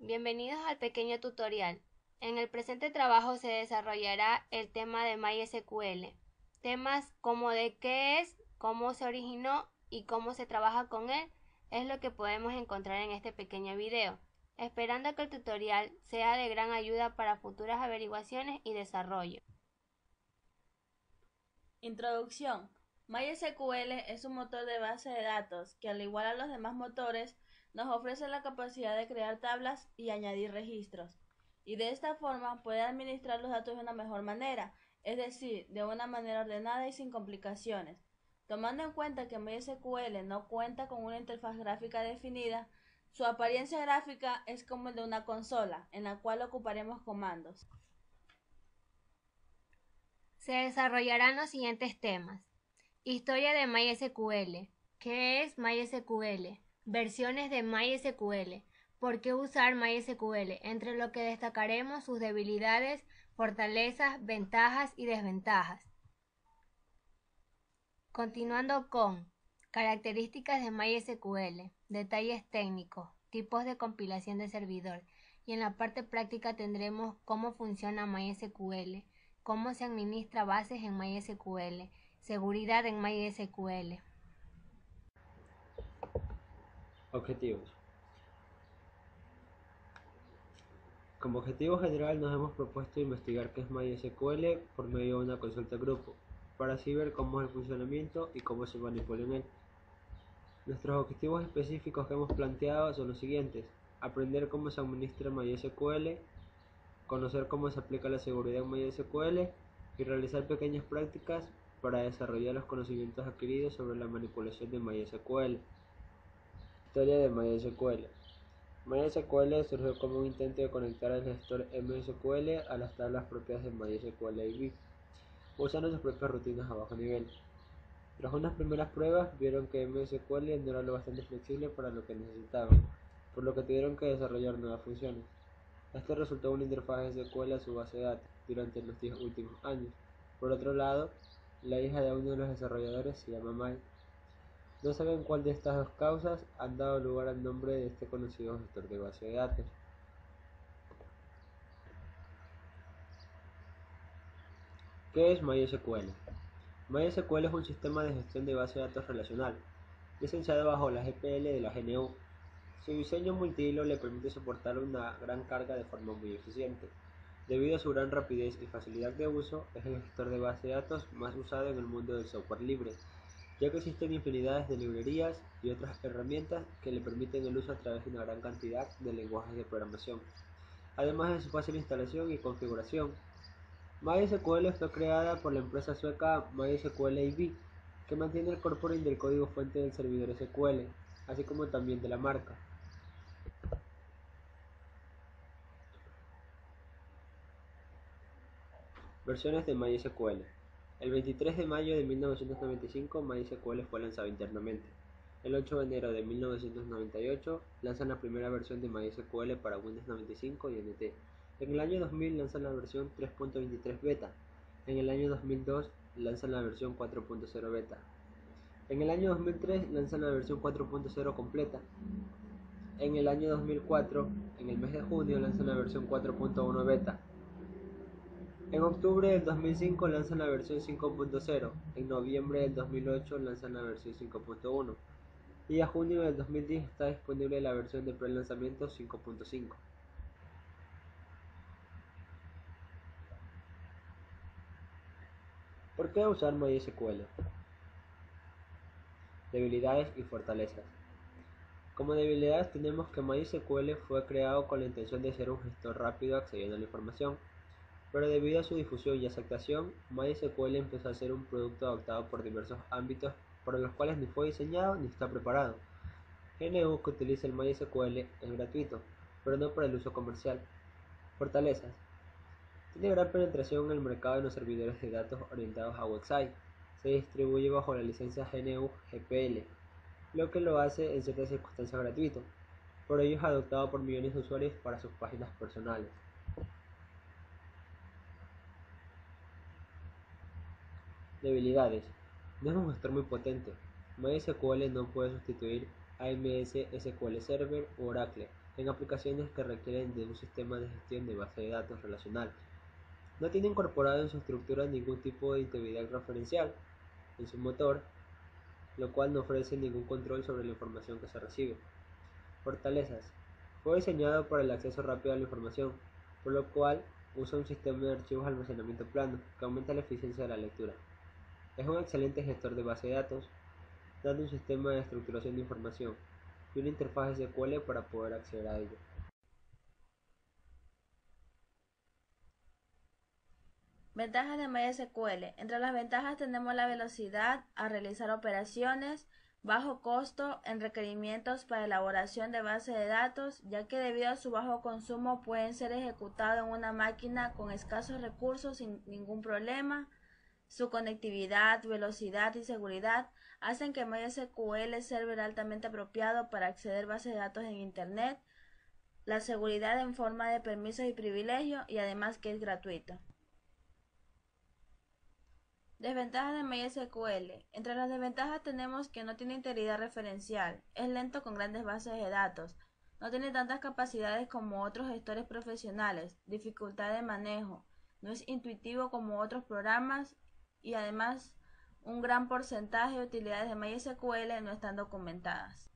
Bienvenidos al pequeño tutorial. En el presente trabajo se desarrollará el tema de MySQL. Temas como de qué es, cómo se originó y cómo se trabaja con él es lo que podemos encontrar en este pequeño video, esperando que el tutorial sea de gran ayuda para futuras averiguaciones y desarrollo. Introducción. MySQL es un motor de base de datos que, al igual a los demás motores, nos ofrece la capacidad de crear tablas y añadir registros, y de esta forma poder administrar los datos de una mejor manera, es decir, de una manera ordenada y sin complicaciones. Tomando en cuenta que MySQL no cuenta con una interfaz gráfica definida, su apariencia gráfica es como el de una consola, en la cual ocuparemos comandos. Se desarrollarán los siguientes temas. Historia de MySQL. ¿Qué es MySQL? Versiones de MySQL. ¿Por qué usar MySQL? Entre lo que destacaremos sus debilidades, fortalezas, ventajas y desventajas. Continuando con características de MySQL, detalles técnicos, tipos de compilación de servidor, y en la parte práctica tendremos cómo funciona MySQL, cómo se administra bases en MySQL, seguridad en MySQL. Objetivos. Como objetivo general nos hemos propuesto investigar qué es MySQL por medio de una consulta grupo, para así ver cómo es el funcionamiento y cómo se manipula en él. Nuestros objetivos específicos que hemos planteado son los siguientes: aprender cómo se administra MySQL, conocer cómo se aplica la seguridad en MySQL y realizar pequeñas prácticas para desarrollar los conocimientos adquiridos sobre la manipulación de MySQL. Historia de MySQL. MySQL surgió como un intento de conectar el gestor MySQL a las tablas propias de MySQL DB, usando sus propias rutinas a bajo nivel. Tras unas primeras pruebas, vieron que MySQL no era lo bastante flexible para lo que necesitaban, por lo que tuvieron que desarrollar nuevas funciones. Esto resultó en una interfaz SQL a su base de datos durante los 10 últimos años. Por otro lado, la hija de uno de los desarrolladores se llama May. No saben cuál de estas dos causas han dado lugar al nombre de este conocido gestor de base de datos. ¿Qué es MySQL? MySQL es un sistema de gestión de base de datos relacional, licenciado bajo la GPL de la GNU. Su diseño multihilo le permite soportar una gran carga de forma muy eficiente. Debido a su gran rapidez y facilidad de uso, es el gestor de base de datos más usado en el mundo del software libre, ya que existen infinidades de librerías y otras herramientas que le permiten el uso a través de una gran cantidad de lenguajes de programación, además de su fácil instalación y configuración. MySQL fue creada por la empresa sueca MySQL AB, que mantiene el corpóring del código fuente del servidor SQL, así como también de la marca. Versiones de MySQL. El 23 de mayo de 1995 MySQL fue lanzado internamente. El 8 de enero de 1998 lanzan la primera versión de MySQL para Windows 95 y NT. En el año 2000 lanzan la versión 3.23 beta. En el año 2002 lanzan la versión 4.0 beta. En el año 2003 lanzan la versión 4.0 completa. En el año 2004, en el mes de junio, lanzan la versión 4.1 beta. En octubre del 2005 lanzan la versión 5.0, en noviembre del 2008 lanzan la versión 5.1 y a junio del 2010 está disponible la versión de pre-lanzamiento 5.5. ¿Por qué usar MySQL? Debilidades y fortalezas. Como debilidades tenemos que MySQL fue creado con la intención de ser un gestor rápido accediendo a la información, pero debido a su difusión y aceptación, MySQL empezó a ser un producto adoptado por diversos ámbitos para los cuales ni fue diseñado ni está preparado. GNU, que utiliza el MySQL, es gratuito, pero no para el uso comercial. Fortalezas. Tiene gran penetración en el mercado de los servidores de datos orientados a website. Se distribuye bajo la licencia GNU GPL, lo que lo hace en ciertas circunstancias gratuito. Por ello es adoptado por millones de usuarios para sus páginas personales. Debilidades. No es un gestor muy potente. MySQL no puede sustituir AMS SQL Server u Oracle, en aplicaciones que requieren de un sistema de gestión de base de datos relacional. No tiene incorporado en su estructura ningún tipo de integridad referencial en su motor, lo cual no ofrece ningún control sobre la información que se recibe. Fortalezas. Fue diseñado para el acceso rápido a la información, por lo cual usa un sistema de archivos de almacenamiento plano que aumenta la eficiencia de la lectura. Es un excelente gestor de base de datos, dando un sistema de estructuración de información y una interfaz SQL para poder acceder a ello. Ventajas de MySQL. Entre las ventajas tenemos la velocidad a realizar operaciones, bajo costo en requerimientos para elaboración de base de datos, ya que debido a su bajo consumo pueden ser ejecutados en una máquina con escasos recursos sin ningún problema. Su conectividad, velocidad y seguridad hacen que MySQL server altamente apropiado para acceder a bases de datos en Internet, la seguridad en forma de permisos y privilegios y además que es gratuito. Desventajas de MySQL. Entre las desventajas tenemos que no tiene integridad referencial, es lento con grandes bases de datos, no tiene tantas capacidades como otros gestores profesionales, dificultad de manejo, no es intuitivo como otros programas y además un gran porcentaje de utilidades de MySQL no están documentadas.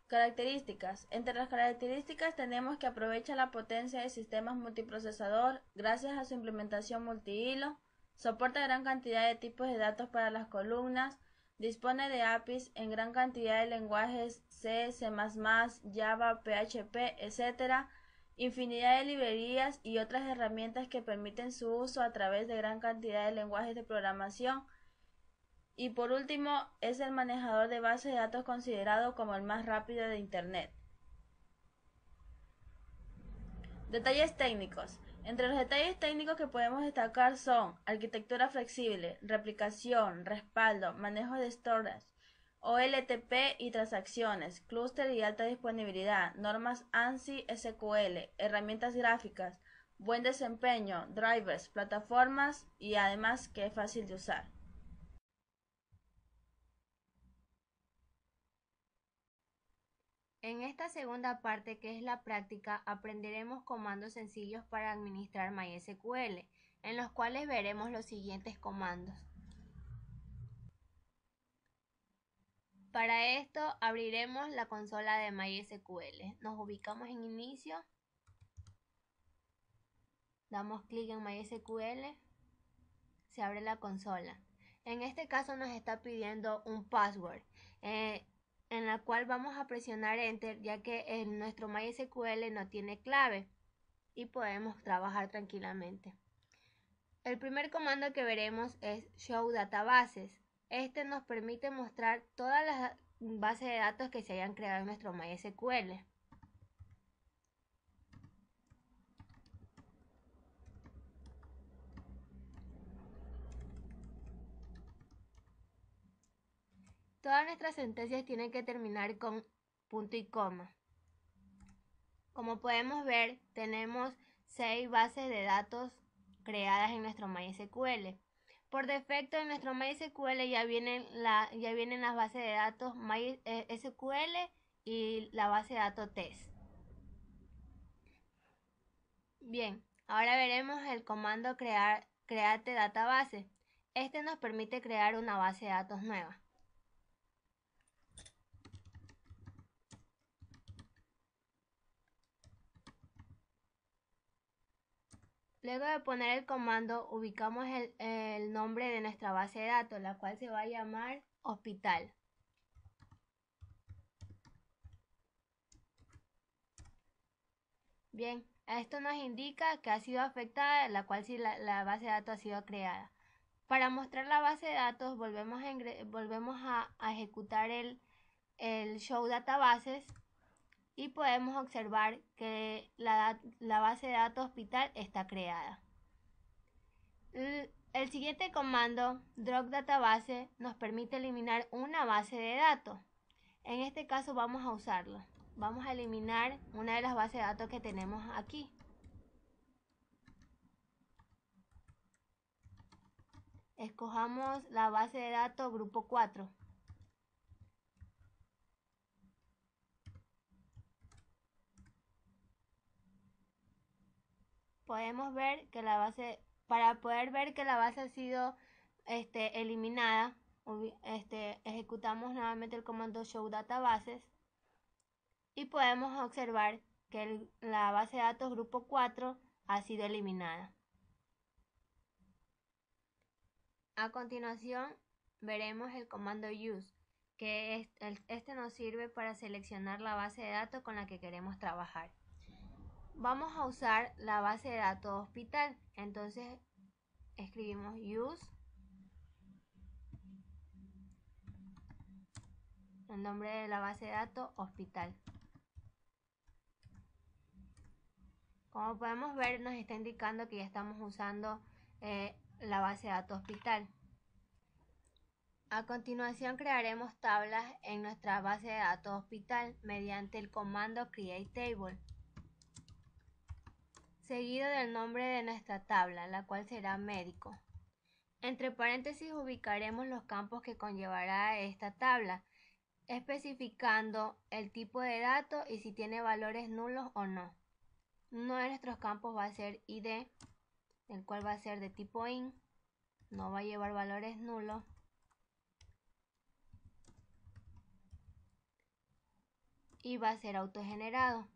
Características. Entre las características tenemos que aprovecha la potencia de sistemas multiprocesador gracias a su implementación multihilo, soporta gran cantidad de tipos de datos para las columnas, dispone de APIs en gran cantidad de lenguajes C, C++, Java, PHP, etc., infinidad de librerías y otras herramientas que permiten su uso a través de gran cantidad de lenguajes de programación. Y por último, es el manejador de base de datos considerado como el más rápido de Internet. Detalles técnicos. Entre los detalles técnicos que podemos destacar son arquitectura flexible, replicación, respaldo, manejo de storage, OLTP y transacciones, clúster y alta disponibilidad, normas ANSI SQL, herramientas gráficas, buen desempeño, drivers, plataformas y además que es fácil de usar. En esta segunda parte, que es la práctica, aprenderemos comandos sencillos para administrar MySQL, en los cuales veremos los siguientes comandos. Para esto abriremos la consola de MySQL. Nos ubicamos en inicio, damos clic en MySQL, se abre la consola. En este caso nos está pidiendo un password, en la cual vamos a presionar Enter, ya que en nuestro MySQL no tiene clave y podemos trabajar tranquilamente. El primer comando que veremos es Show Databases. Este nos permite mostrar todas las bases de datos que se hayan creado en nuestro MySQL. Todas nuestras sentencias tienen que terminar con punto y coma. Como podemos ver, tenemos 6 bases de datos creadas en nuestro MySQL. Por defecto en nuestro MySQL ya vienen las bases de datos MySQL y la base de datos test. Bien, ahora veremos el comando create database. Este nos permite crear una base de datos nueva. Luego de poner el comando, ubicamos el nombre de nuestra base de datos, la cual se va a llamar hospital. Bien, esto nos indica que ha sido afectada, la cual sí la base de datos ha sido creada. Para mostrar la base de datos, volvemos a ejecutar el show databases y podemos observar que la base de datos hospital está creada. El siguiente comando, drop database, nos permite eliminar una base de datos. En este caso vamos a usarlo. Vamos a eliminar una de las bases de datos que tenemos aquí. Escojamos la base de datos grupo 4. podemos ver que la base, para poder ver que la base ha sido eliminada, ejecutamos nuevamente el comando show databases y podemos observar que la base de datos grupo 4 ha sido eliminada. A continuación veremos el comando use, que este nos sirve para seleccionar la base de datos con la que queremos trabajar. Vamos a usar la base de datos hospital, entonces escribimos use, el nombre de la base de datos hospital. Como podemos ver, nos está indicando que ya estamos usando la base de datos hospital. A continuación crearemos tablas en nuestra base de datos hospital mediante el comando create table, seguido del nombre de nuestra tabla, la cual será médico. Entre paréntesis ubicaremos los campos que conllevará esta tabla, especificando el tipo de datos y si tiene valores nulos o no. Uno de nuestros campos va a ser ID, el cual va a ser de tipo int, no va a llevar valores nulos. Y va a ser autogenerado.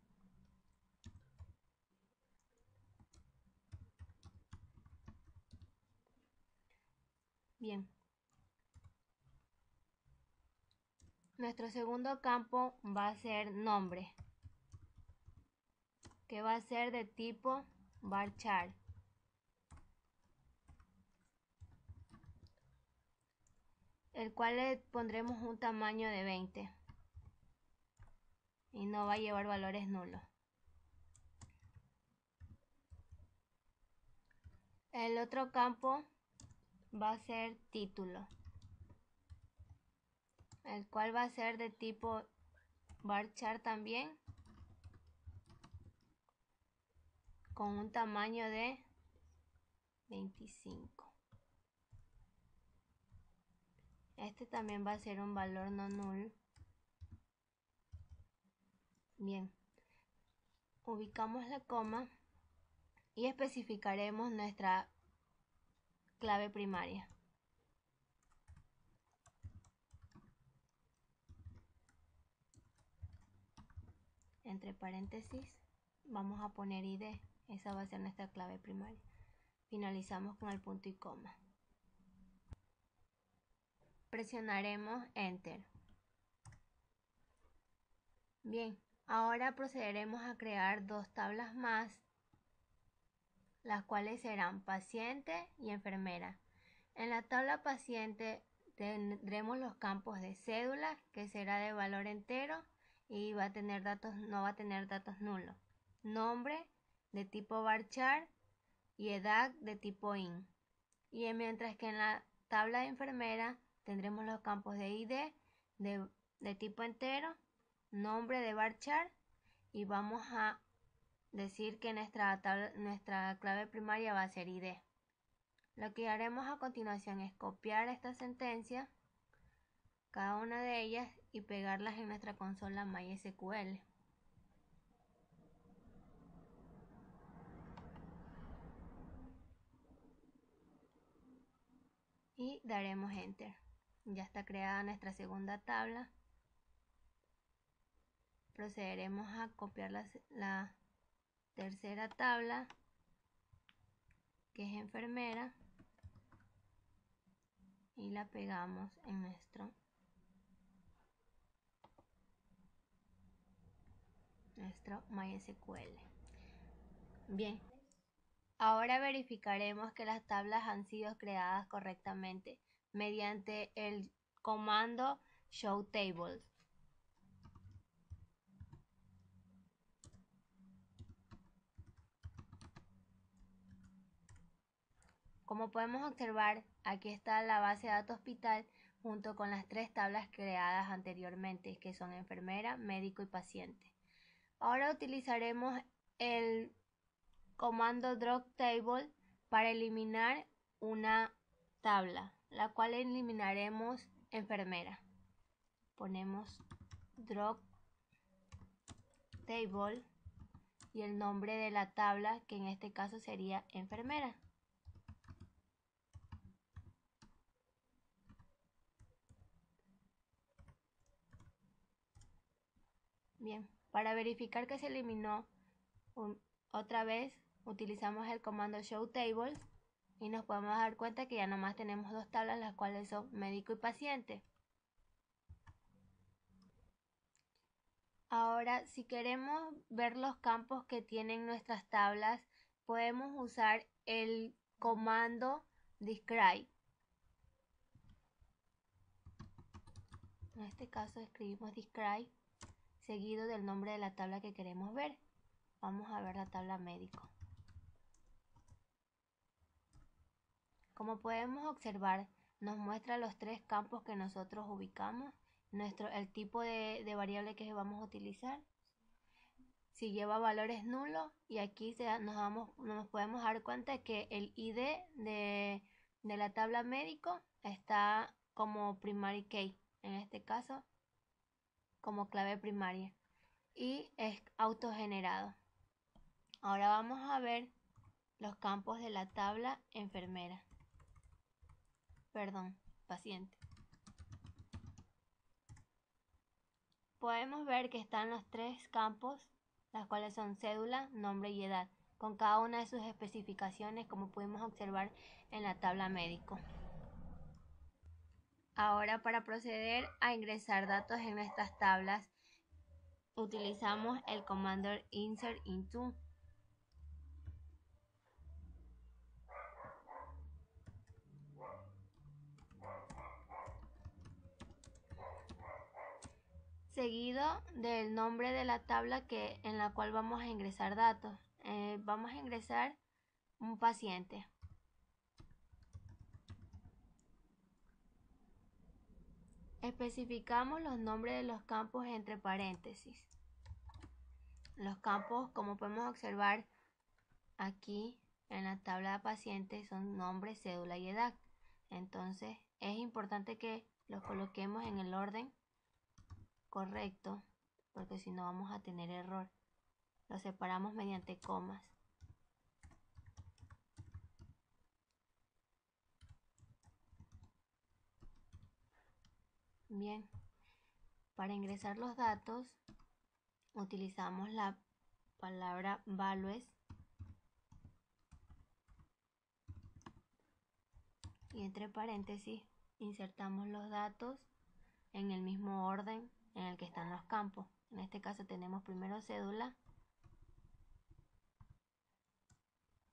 Bien. Nuestro segundo campo va a ser nombre, que va a ser de tipo varchar. El cual le pondremos un tamaño de 20 y no va a llevar valores nulos. El otro campo va a ser título, el cual va a ser de tipo varchar también, con un tamaño de 25. Este también va a ser un valor no null. Bien, ubicamos la coma y especificaremos nuestra clave primaria. Entre paréntesis vamos a poner ID, esa va a ser nuestra clave primaria. Finalizamos con el punto y coma. Presionaremos Enter. Bien, ahora procederemos a crear dos tablas más, las cuales serán paciente y enfermera. En la tabla paciente tendremos los campos de cédula, que será de valor entero y va a tener datos, no va a tener datos nulos. Nombre de tipo varchar y edad de tipo int. Y mientras que en la tabla de enfermera tendremos los campos de ID de tipo entero, nombre de varchar, y vamos a decir que nuestra clave primaria va a ser ID. Lo que haremos a continuación es copiar esta sentencia, cada una de ellas, y pegarlas en nuestra consola MySQL. Y daremos Enter. Ya está creada nuestra segunda tabla. Procederemos a copiar la tercera tabla, que es enfermera, y la pegamos en nuestro MySQL. Bien, ahora verificaremos que las tablas han sido creadas correctamente mediante el comando show tables. Como podemos observar, aquí está la base de datos hospital junto con las tres tablas creadas anteriormente, que son enfermera, médico y paciente. Ahora utilizaremos el comando drop table para eliminar una tabla, la cual eliminaremos enfermera. Ponemos drop table y el nombre de la tabla, que en este caso sería enfermera. Bien, para verificar que se eliminó otra vez utilizamos el comando show tables y nos podemos dar cuenta que ya nomás tenemos dos tablas, las cuales son médico y paciente. Ahora, si queremos ver los campos que tienen nuestras tablas, podemos usar el comando describe. En este caso escribimos describe seguido del nombre de la tabla que queremos ver. Vamos a ver la tabla médico. Como podemos observar, nos muestra los tres campos que nosotros ubicamos, el tipo de variable que vamos a utilizar, si lleva valores nulos, y aquí nos podemos dar cuenta que el ID de la tabla médico está como primary key, en este caso como clave primaria, y es autogenerado. Ahora vamos a ver los campos de la tabla enfermera. Paciente. Podemos ver que están los tres campos, las cuales son cédula, nombre y edad, con cada una de sus especificaciones, como pudimos observar en la tabla médico. Ahora, para proceder a ingresar datos en nuestras tablas, utilizamos el comando insert into. Seguido del nombre de la tabla en la cual vamos a ingresar datos. Vamos a ingresar un paciente. Especificamos los nombres de los campos entre paréntesis. Los campos, como podemos observar aquí en la tabla de pacientes, son nombre, cédula y edad. Entonces es importante que los coloquemos en el orden correcto, porque si no vamos a tener error. Los separamos mediante comas. Bien, para ingresar los datos utilizamos la palabra values y entre paréntesis insertamos los datos en el mismo orden en el que están los campos. En este caso tenemos primero cédula,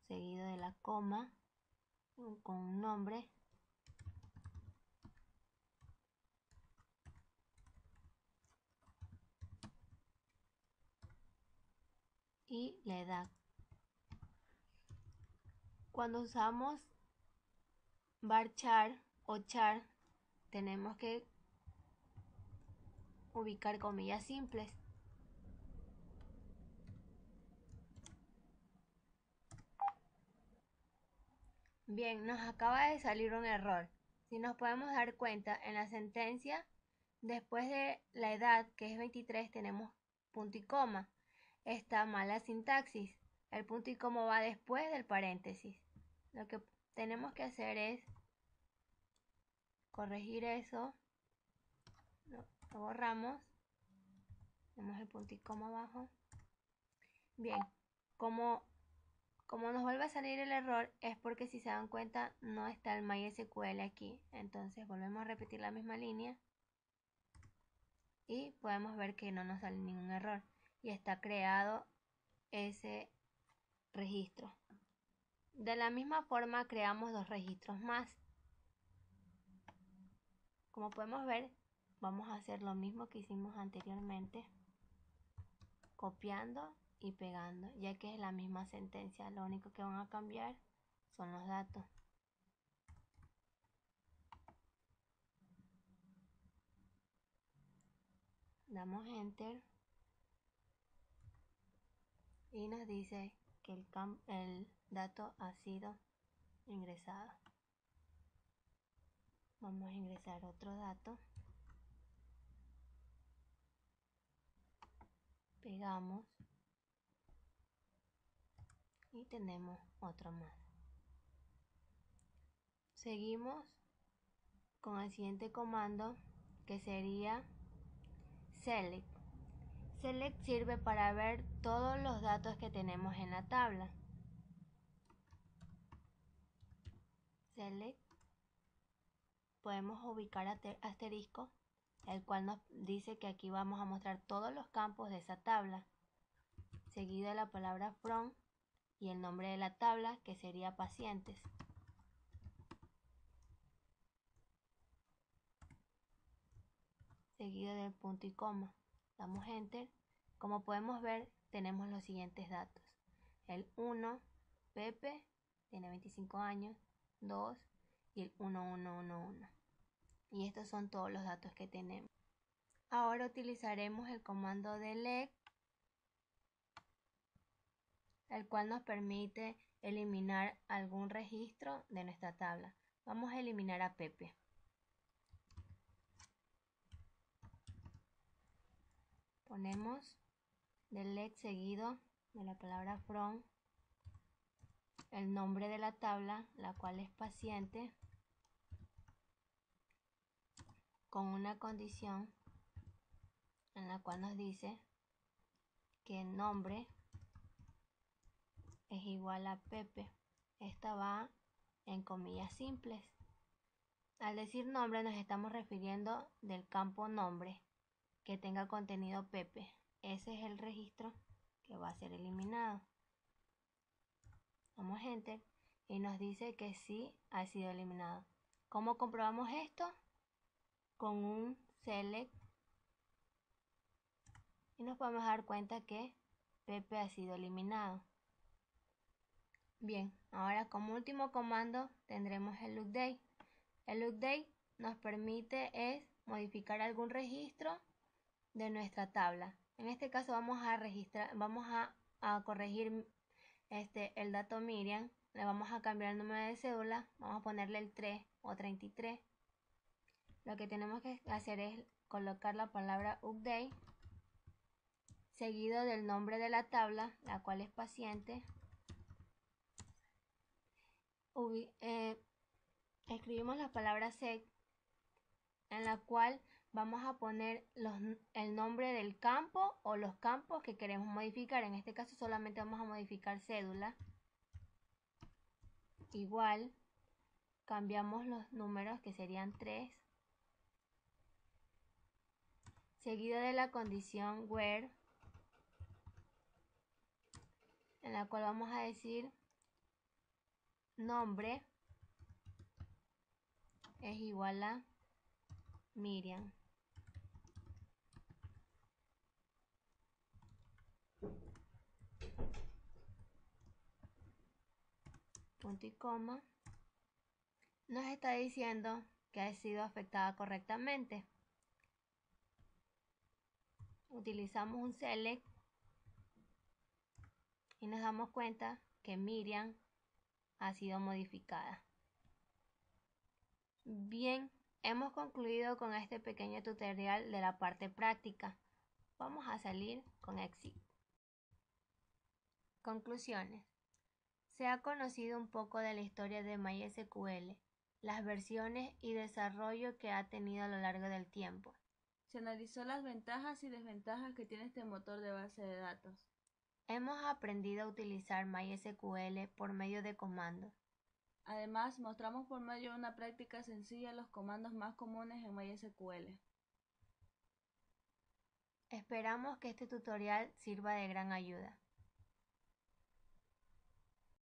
seguido de la coma con un nombre, y la edad. Cuando usamos varchar o char, tenemos que ubicar comillas simples. Bien, nos acaba de salir un error. Si nos podemos dar cuenta, en la sentencia, después de la edad, que es 23, tenemos punto y coma. Está mala sintaxis. El punto y coma va después del paréntesis. Lo que tenemos que hacer es corregir eso. Lo borramos. Tenemos el punto y coma abajo. Bien, como nos vuelve a salir el error, es porque, si se dan cuenta, no está el MySQL aquí. Entonces volvemos a repetir la misma línea y podemos ver que no nos sale ningún error y está creado ese registro. De la misma forma creamos dos registros más. Como podemos ver, vamos a hacer lo mismo que hicimos anteriormente, copiando y pegando, ya que es la misma sentencia. Lo único que van a cambiar son los datos. Damos enter y nos dice que el dato ha sido ingresado. Vamos a ingresar otro dato. Pegamos Y tenemos otro más. Seguimos con el siguiente comando, que sería select. Select sirve para ver todos los datos que tenemos en la tabla. Select, podemos ubicar asterisco, el cual nos dice que aquí vamos a mostrar todos los campos de esa tabla, seguido de la palabra from y el nombre de la tabla, que sería pacientes. Seguido del punto y coma. Damos enter. Como podemos ver, tenemos los siguientes datos. El 1, Pepe, tiene 25 años, 2 y el 1111. Y estos son todos los datos que tenemos. Ahora utilizaremos el comando delete, el cual nos permite eliminar algún registro de nuestra tabla. Vamos a eliminar a Pepe. Ponemos delete seguido de la palabra from, el nombre de la tabla, la cual es paciente, con una condición en la cual nos dice que el nombre es igual a Pepe. Esta va en comillas simples. Al decir nombre nos estamos refiriendo del campo nombre que tenga contenido Pepe. Ese es el registro que va a ser eliminado. Damos enter y nos dice que sí ha sido eliminado. ¿Cómo comprobamos esto? Con un select y nos podemos dar cuenta que Pepe ha sido eliminado. Bien, ahora como último comando tendremos el update. El update nos permite modificar algún registro de nuestra tabla. En este caso vamos a corregir el dato Miriam. Le vamos a cambiar el número de cédula, vamos a ponerle el 3 o 33. Lo que tenemos que hacer es colocar la palabra update seguido del nombre de la tabla, la cual es paciente. Escribimos la palabra set, en la cual vamos a poner el nombre del campo o los campos que queremos modificar. En este caso solamente vamos a modificar cédula. Igual cambiamos los números, que serían 3, seguido de la condición where, en la cual vamos a decir nombre es igual a Miriam. Punto y coma. Nos está diciendo que ha sido afectada correctamente. Utilizamos un select y nos damos cuenta que Miriam ha sido modificada. Bien, hemos concluido con este pequeño tutorial de la parte práctica. Vamos a salir con éxito. Conclusiones. Se ha conocido un poco de la historia de MySQL, las versiones y desarrollo que ha tenido a lo largo del tiempo. Se analizó las ventajas y desventajas que tiene este motor de base de datos. Hemos aprendido a utilizar MySQL por medio de comandos. Además, mostramos por medio de una práctica sencilla los comandos más comunes en MySQL. Esperamos que este tutorial sirva de gran ayuda.